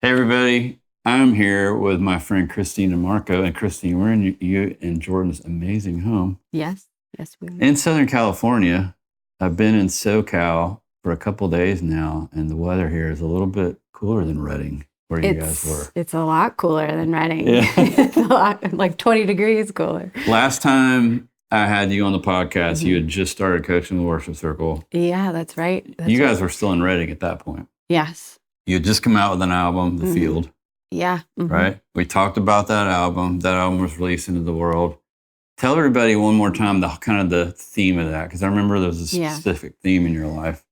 Hey, everybody. I'm here with my friend Kristene Dimarco. And Kristene, we're in you and Jordan's amazing home Yes, we are. in Southern California. I've been in SoCal for a couple days now, and the weather here is a little bit cooler than Redding, where you guys were. It's a lot cooler than Redding. Yeah. It's a lot, like 20 degrees cooler. Last time I had you on the podcast, you had just started coaching the worship circle. Yeah, that's right. You guys were still in Redding at that point. Yes. You had just come out with an album, The Field. Yeah. Right? We talked about that album. That album was released into the world. Tell everybody one more time the theme of that, because I remember there was a specific theme in your life.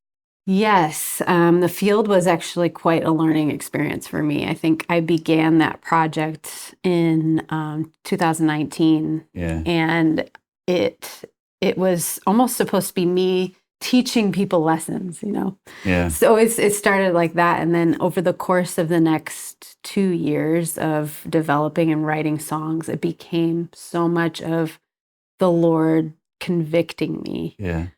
Yes. The Field was actually quite a learning experience for me. I think I began that project in 2019. Yeah. And it was almost supposed to be me teaching people lessons, Yeah. So it started like that. And then over the course of the next 2 years of developing and writing songs, it became so much of the Lord convicting me. Yeah.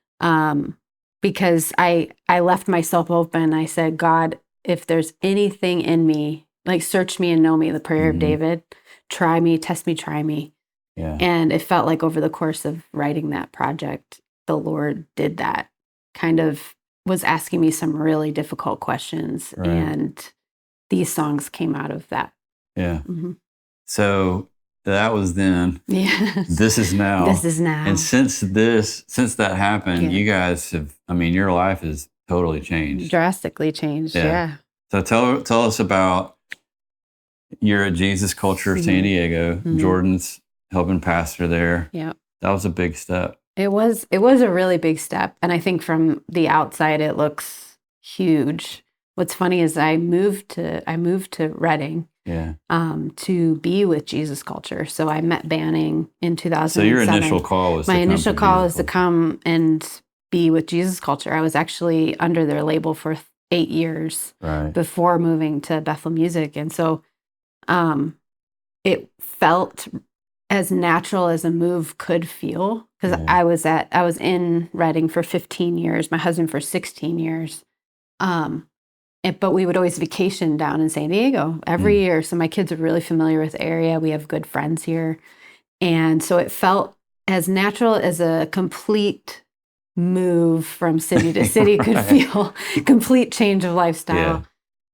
Because I left myself open. I said, God, if there's anything in me, like search me and know me, the prayer of David, try me, test me, try me. Yeah. And it felt like over the course of writing that project, the Lord did that. Kind of was asking me some really difficult questions. Right. And these songs came out of that. Yeah. So that was then. Yeah. This is now. This is now. And since that happened, you guys have, your life has totally changed. Drastically changed. Yeah. So tell us about, you're at Jesus Culture San Diego. Jordan's helping pastor there. Yeah. That was a big step. It was a really big step. And I think from the outside, it looks huge. What's funny is I moved to Redding to be with Jesus Culture. So I met Banning in 2007. So your initial call was to come and be with Jesus Culture. I was actually under their label for 8 years before moving to Bethel Music. And so it felt as natural as a move could feel, because I was in Redding for 15 years, my husband for 16 years. But we would always vacation down in San Diego every year. So my kids are really familiar with the area. We have good friends here. And so it felt as natural as a complete move from city to city could feel, complete change of lifestyle.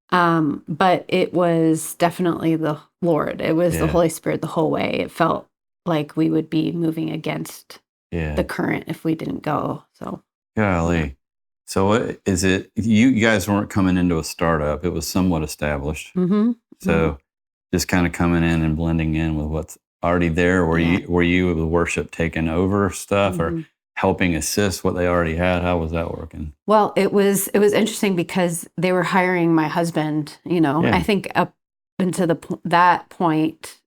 But it was definitely the Lord. It was the Holy Spirit the whole way. It felt like we would be moving against the current if we didn't go. So, golly. So what is it? You guys weren't coming into a startup. It was somewhat established. So just kind of coming in and blending in with what's already there. Were you with worship taking over stuff or helping assist what they already had? How was that working? Well, it was interesting because they were hiring my husband. I think up until that point,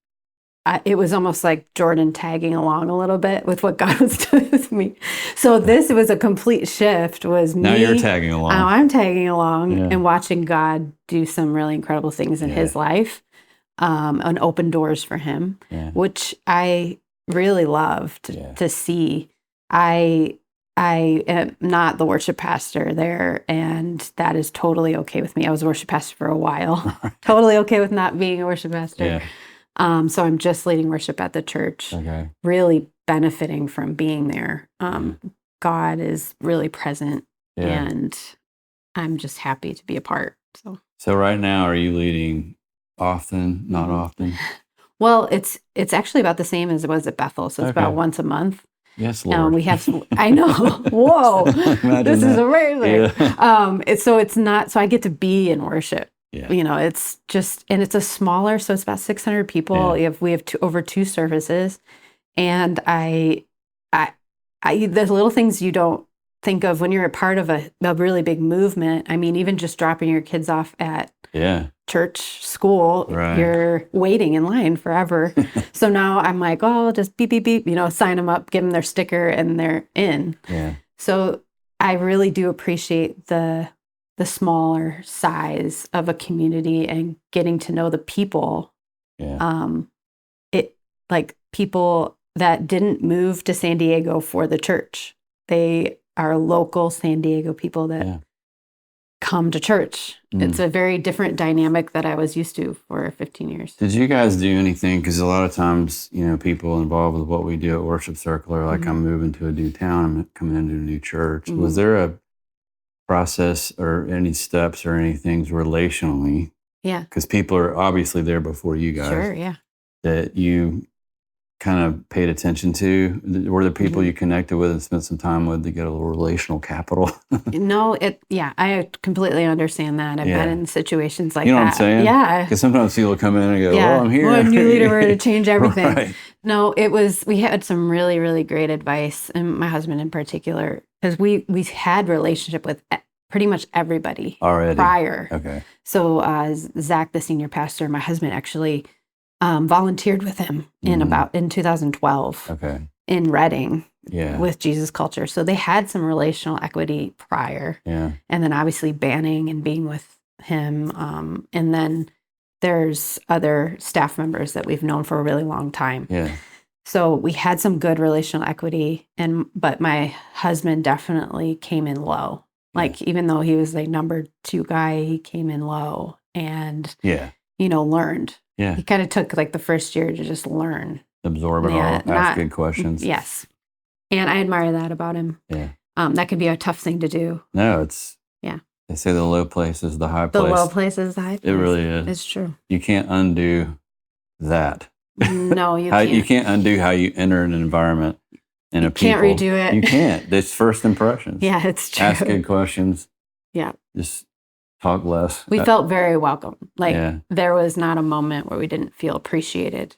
it was almost like Jordan tagging along a little bit with what God was doing with me. So this was a complete shift. Was me. Now you're tagging along. Now I'm tagging along and watching God do some really incredible things in his life, and open doors for him, which I really loved to see. I am not the worship pastor there, and that is totally okay with me. I was a worship pastor for a while. Totally okay with not being a worship pastor. So I'm just leading worship at the church, really benefiting from being there. God is really present, and I'm just happy to be a part. So right now, are you leading often, not often? Well, it's actually about the same as it was at Bethel. So it's about once a month. Yes, Lord. We have, I know, whoa, this is amazing. So it's not, so I get to be in worship. It's just, and it's a smaller, so it's about 600 people. We have over 2 services, and I the little things you don't think of when you're a part of a really big movement. I mean, even just dropping your kids off at church, school, you're waiting in line forever. So now I'm like, oh, just beep, beep, beep, sign them up, give them their sticker, and they're in. So I really do appreciate the smaller size of a community and getting to know the people. It like people that didn't move to San Diego for the church. They are local San Diego people that come to church. It's a very different dynamic that I was used to for 15 years. Did you guys do anything? Because a lot of times, people involved with what we do at Worship Circle are like, I'm moving to a new town, I'm coming into a new church. Was there a process or any steps or any things relationally? Yeah. Because people are obviously there before you guys. Sure, yeah. That you kind of paid attention to? Were there people you connected with and spent some time with to get a little relational capital? No, I completely understand that. I've been in situations like that. You know what I'm saying? Yeah. Because sometimes people come in and go, well, I'm here. Well, a new leader, we're going to change everything. Right. No, we had some really, really great advice, and my husband in particular, because we had relationship with pretty much everybody already prior. Okay. So Zach, the senior pastor, my husband actually volunteered with him in 2012. Okay. In Reading. Yeah. With Jesus Culture. So they had some relational equity prior. Yeah. And then obviously banning and being with him. And then there's other staff members that we've known for a really long time. Yeah. So we had some good relational equity, but my husband definitely came in low. Like, even though he was like number 2 guy, he came in low and, learned. Yeah. He kind of took like the first year to just learn. Absorb it all, ask good questions. Yes. And I admire that about him. Yeah. That can be a tough thing to do. No, it's, they say the low place is the high place. The low place is the high place. It really is. It's true. You can't undo that. No, you can't. You can't undo how you enter an environment and a people. You can't redo it. You can't. It's first impressions. Yeah, it's true. Ask good questions. Yeah. Just talk less. We felt very welcome. Like, there was not a moment where we didn't feel appreciated.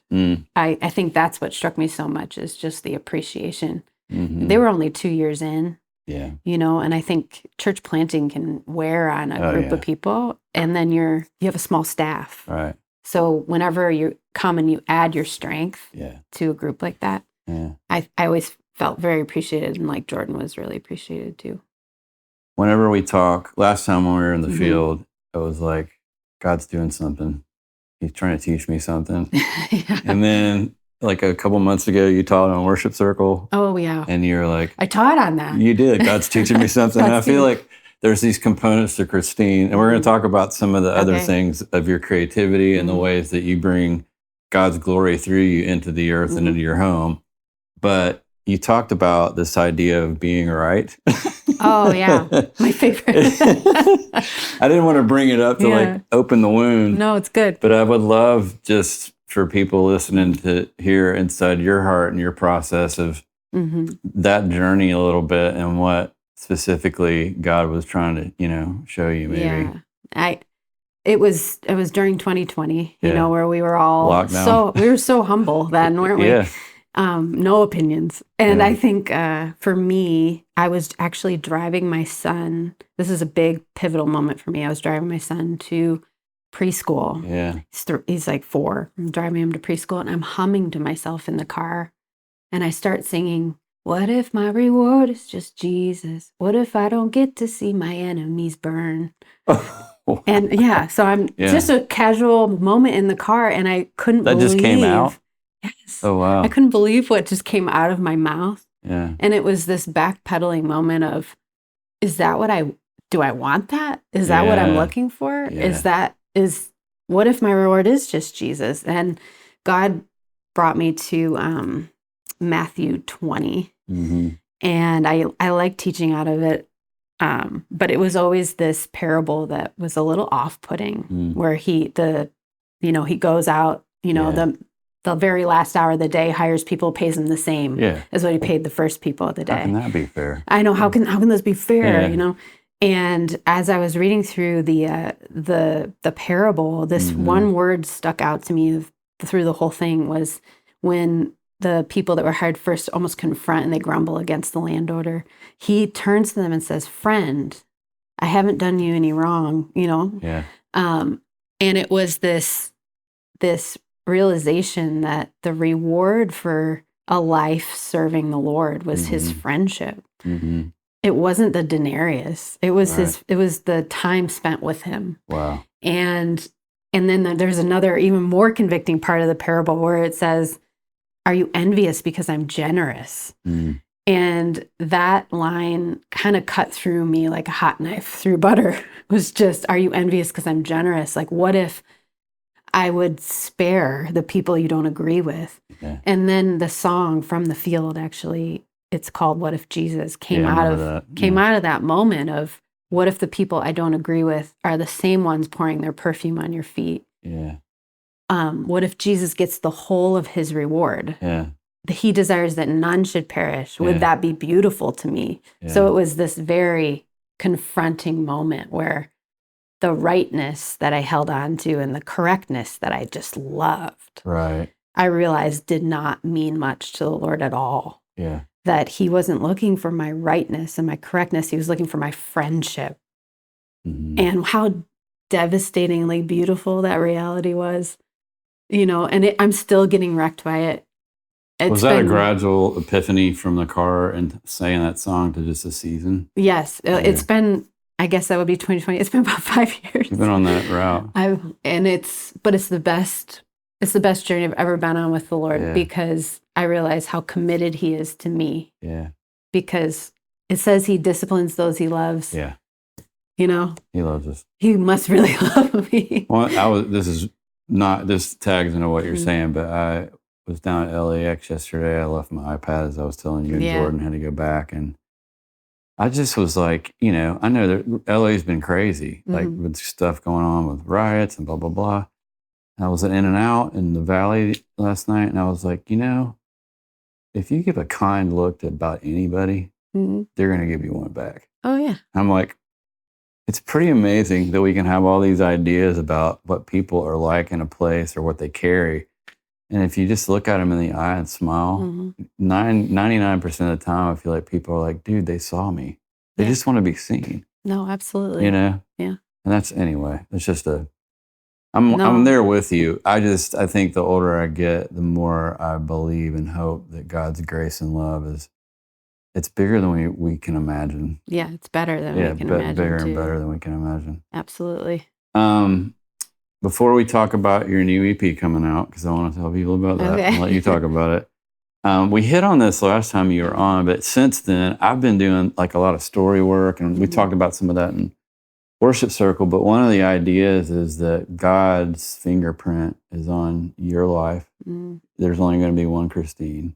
I think that's what struck me so much, is just the appreciation. They were only 2 years in. Yeah. And I think church planting can wear on a group of people, and then you have a small staff. Right. So whenever you come and you add your strength to a group like that, I always felt very appreciated, and like Jordan was really appreciated too. Whenever we talk, last time when we were in the field, I was like, God's doing something. He's trying to teach me something. And then like a couple months ago, you taught on Worship Circle. Oh, yeah. And you're like, I taught on that. You did. God's teaching me something. And I feel like there's these components to Kristene, and we're going to talk about some of the other things of your creativity and the ways that you bring God's glory through you into the earth and into your home. But you talked about this idea of being right. Oh, yeah. My favorite. I didn't want to bring it up to like open the wound. No, it's good. But I would love just for people listening to hear inside your heart and your process of that journey a little bit, and what specifically God was trying to, show you maybe. Yeah. It was during 2020, where we were all we were so humble then, weren't we? Yeah. No opinions. And I think for me, I was actually driving my son. This is a big pivotal moment for me. I was driving my son to preschool. Yeah. He's like 4. I'm driving him to preschool, and I'm humming to myself in the car. And I start singing, what if my reward is just Jesus? What if I don't get to see my enemies burn? And so I'm just a casual moment in the car, and I couldn't believe. That just came out? Yes. Oh, wow. I couldn't believe what just came out of my mouth. Yeah. And it was this backpedaling moment of, do I want that? Is that what I'm looking for? Yeah. What if my reward is just Jesus? And God brought me to Matthew 20. And I like teaching out of it. But it was always this parable that was a little off-putting, where he goes out, the very last hour of the day, hires people, pays them the same as what he paid the first people of the day. How can that be fair? I know. How can this be fair? And as I was reading through the parable, this one word stuck out to me through the whole thing, was when the people that were hired first almost confront and they grumble against the landowner. He turns to them and says, "Friend, I haven't done you any wrong." Yeah. And it was this realization that the reward for a life serving the Lord was his friendship. It wasn't the denarius. It was it was the time spent with him. Wow. And then there's another even more convicting part of the parable where it says, "Are you envious because I'm generous?" And that line kind of cut through me like a hot knife through butter. It was just, are you envious because I'm generous? Like, what if I would spare the people you don't agree with? Yeah. And then the song From the Field, actually, it's called What If Jesus, came out of that moment of, what if the people I don't agree with are the same ones pouring their perfume on your feet? Yeah. What if Jesus gets the whole of his reward? Yeah. He desires that none should perish. Would that be beautiful to me? Yeah. So it was this very confronting moment where the rightness that I held on to and the correctness that I just loved, right, I realized did not mean much to the Lord at all. Yeah. That he wasn't looking for my rightness and my correctness. He was looking for my friendship. Mm-hmm. And how devastatingly beautiful that reality was, and I'm still getting wrecked by it. Was that a gradual epiphany from the car and saying that song to just a season? Yes. Yeah. It's been, I guess that would be 2020. It's been about 5 years. You've been on that route. It's the best. It's the best journey I've ever been on with the Lord, because I realize how committed he is to me. Yeah. Because it says he disciplines those he loves. Yeah. He loves us. He must really love me. Well, this tags into what you're saying, but I was down at LAX yesterday. I left my iPad, as I was telling you, and Jordan had to go back. And I just was like, I know that LA's been crazy, like with stuff going on with riots and blah, blah, blah. I was at In-N-Out in the Valley last night, and I was like, if you give a kind look to about anybody, they're going to give you one back. Oh, yeah. I'm like, it's pretty amazing that we can have all these ideas about what people are like in a place or what they carry. And if you just look at them in the eye and smile, 99% of the time, I feel like people are like, dude, they saw me. They just want to be seen. No, absolutely. Yeah. And that's, anyway, it's just I'm there with you. I think the older I get, the more I believe and hope that God's grace and love it's bigger than we can imagine. Yeah, it's better than we can imagine. Bigger and better than we can imagine. Absolutely. Before we talk about your new EP coming out, because I want to tell people about that and let you talk about it. We hit on this last time you were on, but since then I've been doing like a lot of story work, and we talked about some of that in Worship Circle, but one of the ideas is that God's fingerprint is on your life. There's only going to be one Kristene.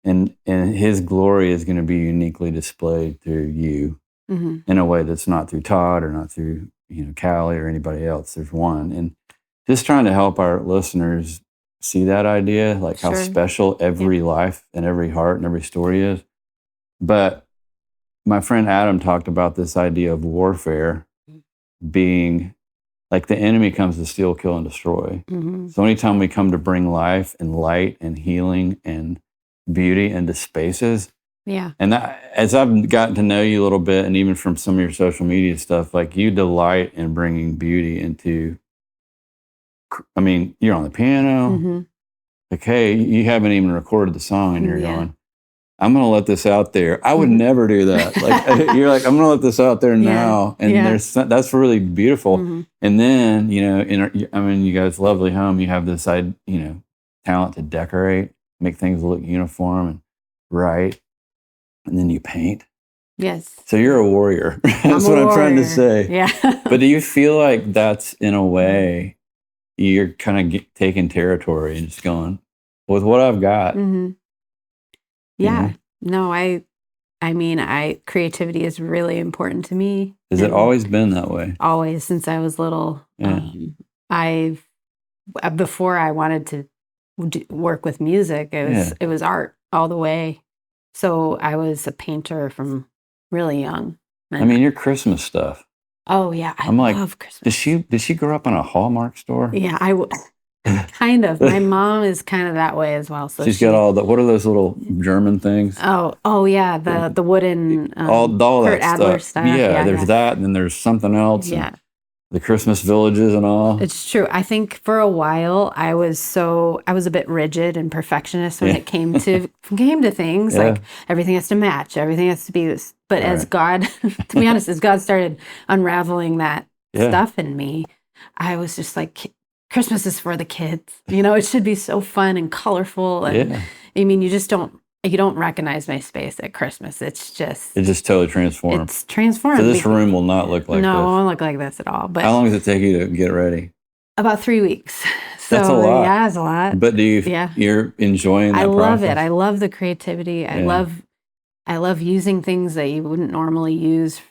And his glory is going to be uniquely displayed through you in a way that's not through Todd or not through, Callie or anybody else. There's one. And just trying to help our listeners see that idea, like how special every life and every heart and every story is. But my friend Adam talked about this idea of warfare being like the enemy comes to steal, kill, and destroy. So anytime we come to bring life and light and healing and beauty into spaces. Yeah. And that, as I've gotten to know you a little bit, and even from some of your social media stuff, like you delight in bringing beauty into, you're on the piano. Like, hey, you haven't even recorded the song and you're going, I'm going to let this out there. I would never do that. Like, you're like, I'm going to let this out there now. And that's really beautiful. And then, you guys' lovely home, you have this, talent to decorate, make things look uniform and right. And then you paint. Yes. So you're a warrior. That's what I'm trying to say. Yeah. But do you feel like that's, in a way, you're kind of taking territory and just going, with what I've got? Yeah. No, creativity is really important to me. Has it always been that way? Always, since I was little. Yeah. Before I wanted to work with music, it was art all the way. So I was a painter from really young. Your Christmas stuff. Oh yeah, I love Christmas. Did she grow up in a Hallmark store? Yeah, kind of. My mom is kind of that way as well. So she's got all the, what are those little German things? Oh yeah, the wooden all Kurt that Adler stuff. Yeah, there's that, and then there's something else. Yeah. The Christmas villages and all. It's true. I think for a while I was a bit rigid and perfectionist when it came to things. Like everything has to match, everything has to be this. But as God, to be honest, as God started unraveling that stuff in me, I was just like, Christmas is for the kids. It should be so fun and colorful. And you just don't you don't recognize my space at Christmas. It's just totally transformed. It's transformed. So this room will not look like this. No, it won't look like this at all. But how long does it take you to get ready? About 3 weeks. So that's a lot. Yeah, it's a lot. But you're enjoying that I love process? it. I love the creativity. I love using things that you wouldn't normally use,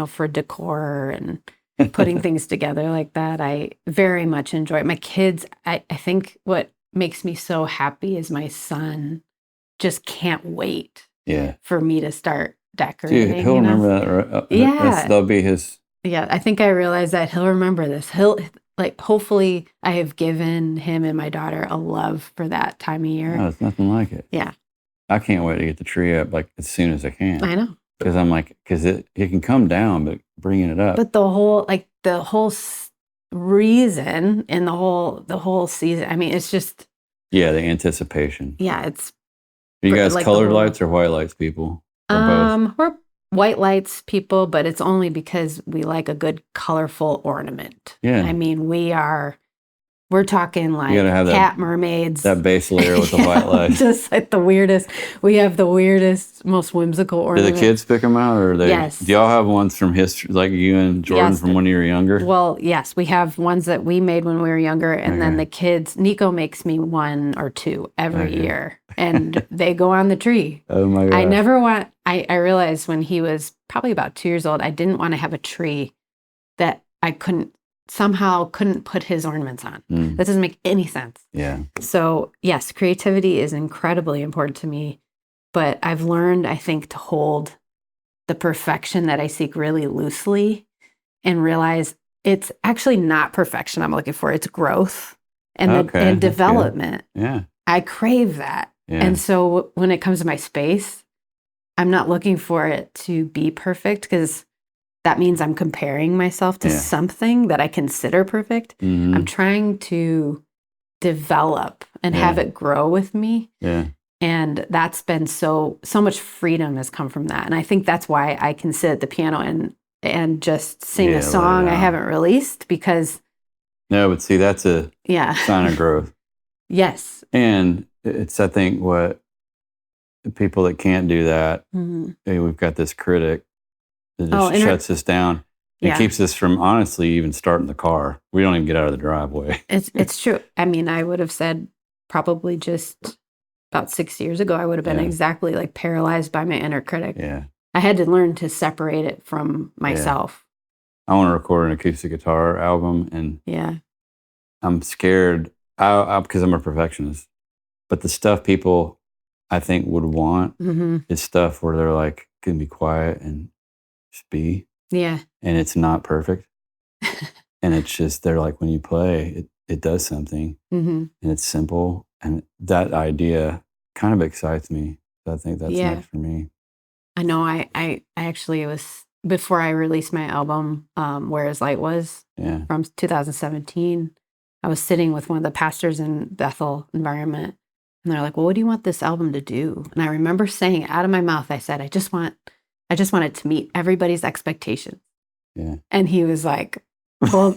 for decor and putting things together like that. I very much enjoy it. My kids, I think what makes me so happy is my son just can't wait for me to start decorating. Dude, he'll remember that. Yeah. That'll be his. Yeah, I think I realized that he'll remember this. Hopefully I have given him and my daughter a love for that time of year. No, it's nothing like it. Yeah. I can't wait to get the tree up as soon as I can. I know. Because I'm because it can come down, but bringing it up. But the whole reason and the whole season, I mean, it's just. Yeah, the anticipation. Yeah, it's. Are you guys colored lights or white lights people? Or both? We're white lights people, but it's only because we like a good colorful ornament. Yeah. I mean, we're talking like cat mermaids. That base layer with the white lights. Just like the weirdest. We have the weirdest, most whimsical ornaments. Do the kids pick them out? Or Yes. Do y'all have ones from history, like you and Jordan from when you were younger? Well, yes. We have ones that we made when we were younger. And then the kids, Nico makes me 1 or 2 every year. And they go on the tree. Oh my God. I realized when he was probably about 2 years old, I didn't want to have a tree that I couldn't put his ornaments on. That doesn't make any sense. Yeah. So yes, creativity is incredibly important to me, but I've learned, I think, to hold the perfection that I seek really loosely and realize it's actually not perfection I'm looking for. It's growth and development. Yeah. I crave that. Yeah. And so when it comes to my space, I'm not looking for it to be perfect because that means I'm comparing myself to something that I consider perfect. Mm-hmm. I'm trying to develop and have it grow with me. Yeah. And that's been so much freedom has come from that. And I think that's why I can sit at the piano and just sing a song I haven't released because. No, but see, that's a sign of growth. Yes. And it's, I think, what people that can't do that, we've got this critic that just shuts us down. It keeps us from, honestly, even starting the car. We don't even get out of the driveway. It's true. I mean, I would have said probably just about 6 years ago, I would have been exactly like paralyzed by my inner critic. Yeah. I had to learn to separate it from myself. I want to record an acoustic guitar album, and I'm scared because I'm a perfectionist. But the stuff people, I think, would want is stuff where they're like, can be quiet and just be. Yeah. And it's not perfect. And it's just, they're like, when you play, it does something. And it's simple. And that idea kind of excites me. So I think that's next for me. I know. I actually, it was before I released my album, Where His Light Was, from 2017. I was sitting with one of the pastors in Bethel Environment. And they're like, well, what do you want this album to do? And I remember saying out of my mouth, I said, I just want it to meet everybody's expectations. Yeah. And he was like, well,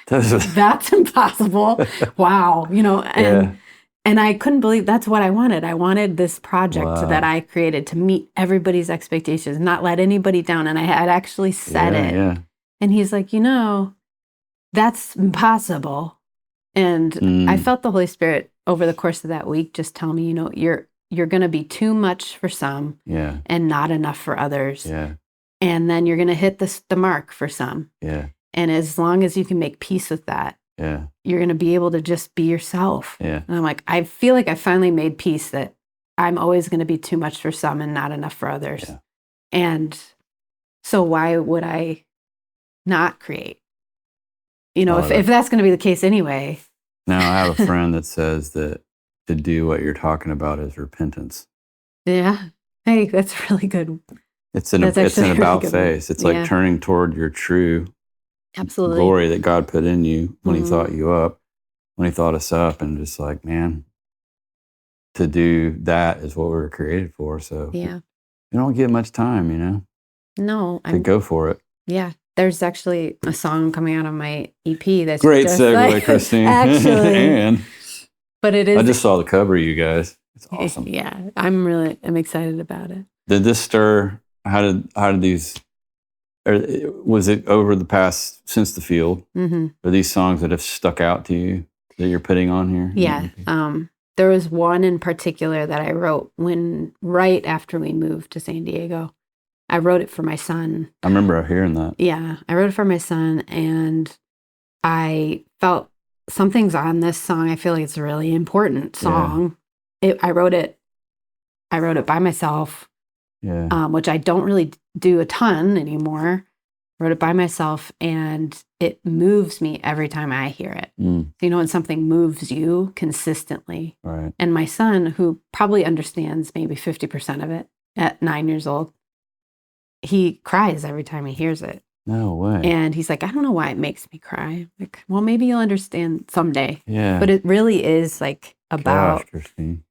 that's impossible. Wow. And I couldn't believe that's what I wanted. I wanted this project that I created to meet everybody's expectations, not let anybody down. And I had actually said it. Yeah. And he's like, that's impossible. And I felt the Holy Spirit over the course of that week just tell me, you're going to be too much for some and not enough for others. Yeah. And then you're going to hit the mark for some. Yeah. And as long as you can make peace with that, you're going to be able to just be yourself. Yeah. And I'm like, I feel like I finally made peace that I'm always going to be too much for some and not enough for others. Yeah. And so why would I not create? If that's going to be the case anyway. Now, I have a friend that says that to do what you're talking about is repentance. Yeah. Hey, that's really good. It's an about face. It's like turning toward your true glory that God put in you when he thought you up, when he thought us up, and just like, man, to do that is what we were created for. So you don't get much time, No. To go for it. Yeah. There's actually a song coming out of my EP that's great segue, Kristene. Actually. But it is. I just saw the cover, you guys. It's awesome. Yeah, I'm excited about it. Did this stir? How did these? Was it over the past since the field? Mm-hmm. Are these songs that have stuck out to you that you're putting on here? Yeah. There was one in particular that I wrote right after we moved to San Diego. I wrote it for my son. I remember hearing that. Yeah, I wrote it for my son, and I felt something's on this song. I feel like it's a really important song. Yeah. I wrote it by myself. Yeah. Which I don't really do a ton anymore. Wrote it by myself, and it moves me every time I hear it. So, when something moves you consistently. Right. And my son, who probably understands maybe 50% of it at 9 years old, he cries every time he hears it. No way. And he's like, I don't know why it makes me cry. Like, well, maybe you'll understand someday. Yeah. But it really is like about Gosh, Kristene.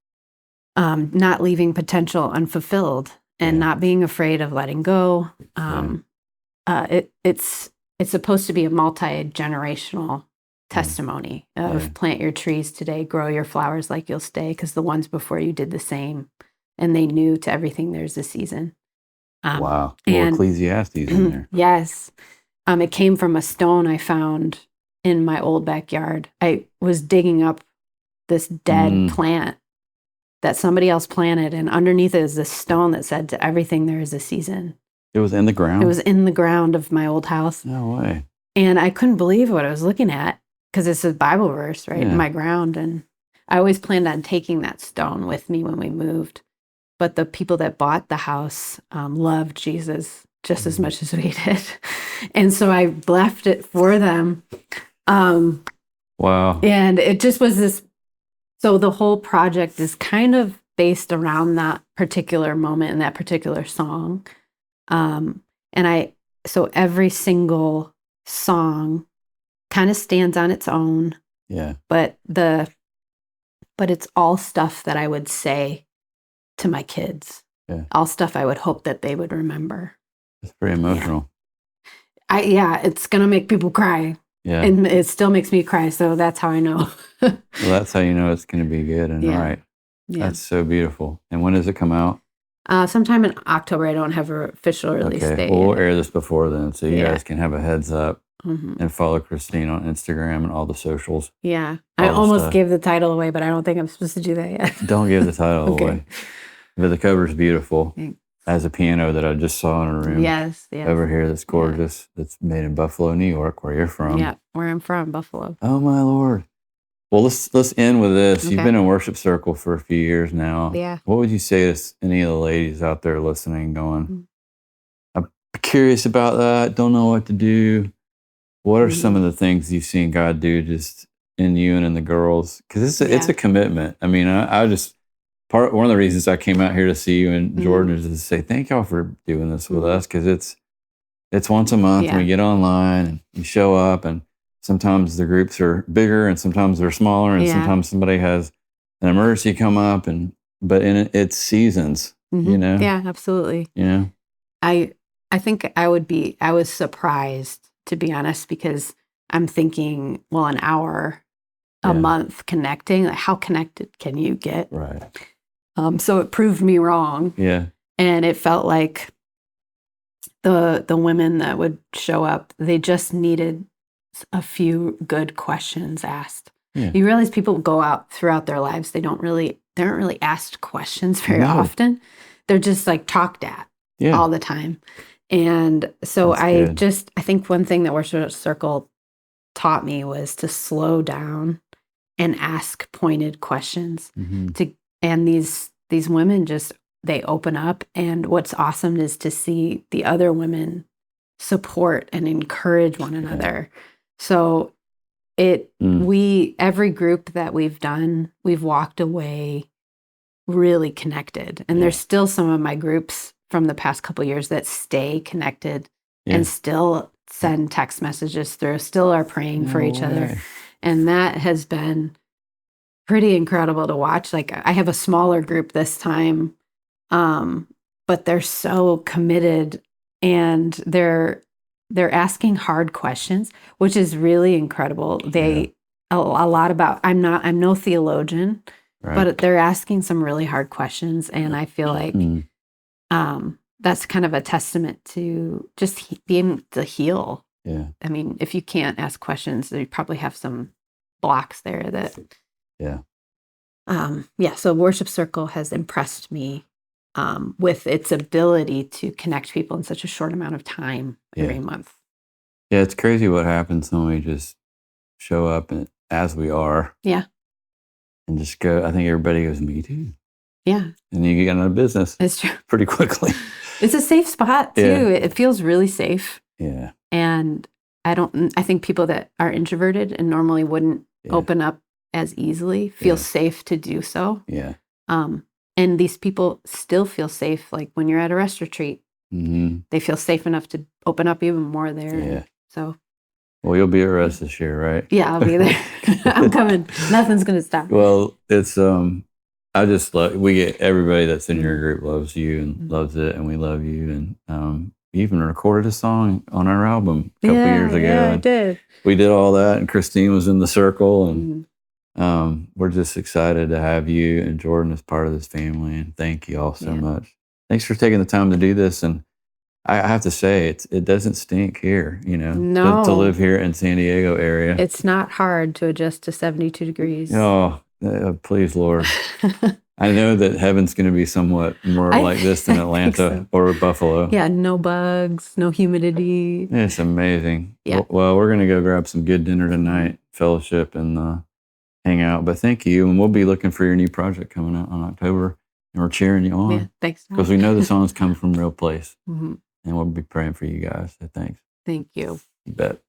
Not leaving potential unfulfilled and not being afraid of letting go. It's supposed to be a multi-generational testimony of plant your trees today, grow your flowers like you'll stay, because the ones before you did the same, and they knew to everything there's a season. Wow. Well, Ecclesiastes in there. Yes. It came from a stone I found in my old backyard. I was digging up this dead plant that somebody else planted, and underneath it is this stone that said, to everything there is a season. It was in the ground? It was in the ground of my old house. No way. And I couldn't believe what I was looking at, because it's a Bible verse, right, in my ground. And I always planned on taking that stone with me when we moved. But the people that bought the house loved Jesus just as much as we did. And so I left it for them. Wow. And it just was this. So the whole project is kind of based around that particular moment and that particular song. So every single song kind of stands on its own. Yeah. But it's all stuff that I would say to my kids. Yeah. All stuff I would hope that they would remember. It's very emotional. It's gonna make people cry. Yeah. And it still makes me cry, so that's how I know. Well, that's how you know it's gonna be good and right. Yeah. That's so beautiful. And when does it come out? Sometime in October. I don't have an official release date. Well, we'll air this before then, so you guys can have a heads up and follow Kristene on Instagram and all the socials. Yeah. I almost gave the title away, but I don't think I'm supposed to do that yet. Don't give the title away. But the cover's beautiful. Thanks. As a piano that I just saw in a room. Yes. Over here that's gorgeous. Yeah. That's made in Buffalo, New York, where you're from. Yeah, where I'm from, Buffalo. Oh, my Lord. Well, let's end with this. Okay. You've been in Worship Circle for a few years now. Yeah. What would you say to any of the ladies out there listening going, I'm curious about that, don't know what to do? What are some of the things you've seen God do just in you and in the girls? Because it's a commitment. I mean, I just... One of the reasons I came out here to see you in Jordan is to say thank y'all for doing this with us, because it's once a month and we get online and you show up, and sometimes the groups are bigger and sometimes they're smaller, and sometimes somebody has an emergency come up, but it's seasons, you know? Yeah, absolutely. Yeah. I think I was surprised, to be honest, because I'm thinking, well, an hour a month connecting, like how connected can you get? Right. So it proved me wrong. Yeah. And it felt like the women that would show up, they just needed a few good questions asked. Yeah. You realize people go out throughout their lives, they aren't really asked questions very often. They're just like talked at all the time. And so I think one thing that Worship Circle taught me was to slow down and ask pointed questions. And these women just, they open up, and what's awesome is to see the other women support and encourage one another. So every group that we've done, we've walked away really connected. And there's still some of my groups from the past couple of years that stay connected and still send text messages through, still are praying for each other. And that has been pretty incredible to watch. Like, I have a smaller group this time, but they're so committed, and they're asking hard questions, which is really incredible. A lot about, I'm no theologian, but they're asking some really hard questions, and I feel like that's kind of a testament to just being to heal. Yeah. I mean, if you can't ask questions, you probably have some blocks there that. Yeah. So Worship Circle has impressed me with its ability to connect people in such a short amount of time every month. Yeah, it's crazy what happens when we just show up as we are. Yeah. And just go. I think everybody goes, me too. Yeah. And you get out of business. It's true. Pretty quickly. It's a safe spot too. Yeah. It feels really safe. Yeah. And I think people that are introverted and normally wouldn't open up as easily feel safe to do so. Yeah. And these people still feel safe. Like when you're at a rest retreat, they feel safe enough to open up even more there. Yeah. So. Well, you'll be at rest this year, right? Yeah, I'll be there. I'm coming. Nothing's going to stop. Well, it's, I just love, we get everybody that's in your group loves you and loves it. And we love you. And, you even recorded a song on our album a couple years ago. Yeah, I did. We did all that, and Kristene was in the circle, and we're just excited to have you and Jordan as part of this family. And thank you all so much. Thanks for taking the time to do this. And I have to say, it doesn't stink here, to live here in San Diego area. It's not hard to adjust to 72 degrees. Oh, please, Lord. I know that heaven's going to be somewhat more like this than Atlanta or Buffalo. Yeah, no bugs, no humidity. It's amazing. Yeah. Well, we're going to go grab some good dinner tonight, fellowship, and hang out. But thank you. And we'll be looking for your new project coming out in October. And we're cheering you on. Yeah, thanks. Because we know the songs come from real place. And we'll be praying for you guys. So thanks. Thank you. You bet.